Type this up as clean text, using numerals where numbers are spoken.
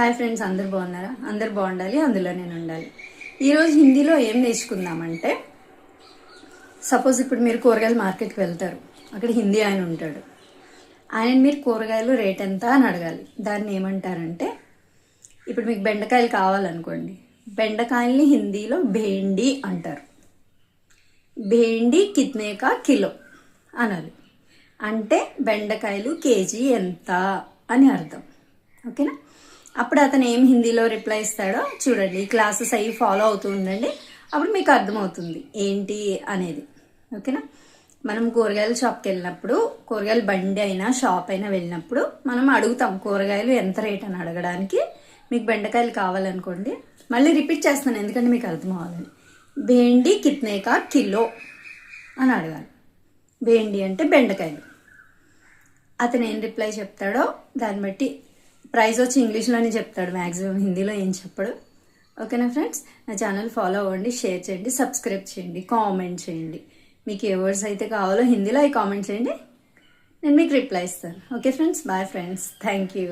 Hi friends, అందరు బాగున్నారా? అందరు బాగుండాలి, అందులో నేను ఉండాలి. ఈరోజు హిందీలో ఏం నేర్చుకుందామంటే, సపోజ్ ఇప్పుడు మీరు కూరగాయల మార్కెట్కి వెళ్తారు. అక్కడ హిందీ ఆయన ఉంటాడు. ఆయన మీరు కూరగాయలు రేట్ ఎంత అని అడగాలి. దాన్ని ఏమంటారంటే, ఇప్పుడు మీకు బెండకాయలు కావాలనుకోండి, బెండకాయల్ని హిందీలో భేండి అంటారు. భేండి కిత్నే కా కిలో అనాలి. అంటే బెండకాయలు కేజీ ఎంత అని అర్థం. ఓకేనా? అప్పుడు అతను ఏం హిందీలో రిప్లై ఇస్తాడో చూడండి. ఈ క్లాసెస్ అవి ఫాలో అవుతూ ఉండండి, అప్పుడు మీకు అర్థమవుతుంది ఏంటి అనేది. ఓకేనా? మనం కూరగాయల షాప్కి వెళ్ళినప్పుడు, కూరగాయల బండి అయినా షాప్ అయినా వెళ్ళినప్పుడు మనం అడుగుతాం కూరగాయలు ఎంత రేట్ అని అడగడానికి. మీకు బెండకాయలు కావాలనుకోండి, మళ్ళీ రిపీట్ చేస్తాను ఎందుకంటే మీకు అర్థం అవ్వాలని. భేండి కిత్నే కా కిలో అని అడగాలి. భేండి అంటే బెండకాయలు. అతను ఏం రిప్లై చెప్తాడో దాన్ని బట్టి ప్రైస్ వచ్చి ఇంగ్లీష్లోనే చెప్తాడు, మ్యాక్సిమం హిందీలో ఏం చెప్పడు. ఓకేనా ఫ్రెండ్స్? నా ఛానల్ ఫాలో అవ్వండి, షేర్ చేయండి, సబ్స్క్రైబ్ చేయండి, కామెంట్ చేయండి. మీకు ఏ వర్డ్స్ అయితే కావాలో హిందీలో అవి కామెంట్ చేయండి, నేను మీకు రిప్లై ఇస్తాను. Okay friends, bye friends, thank you.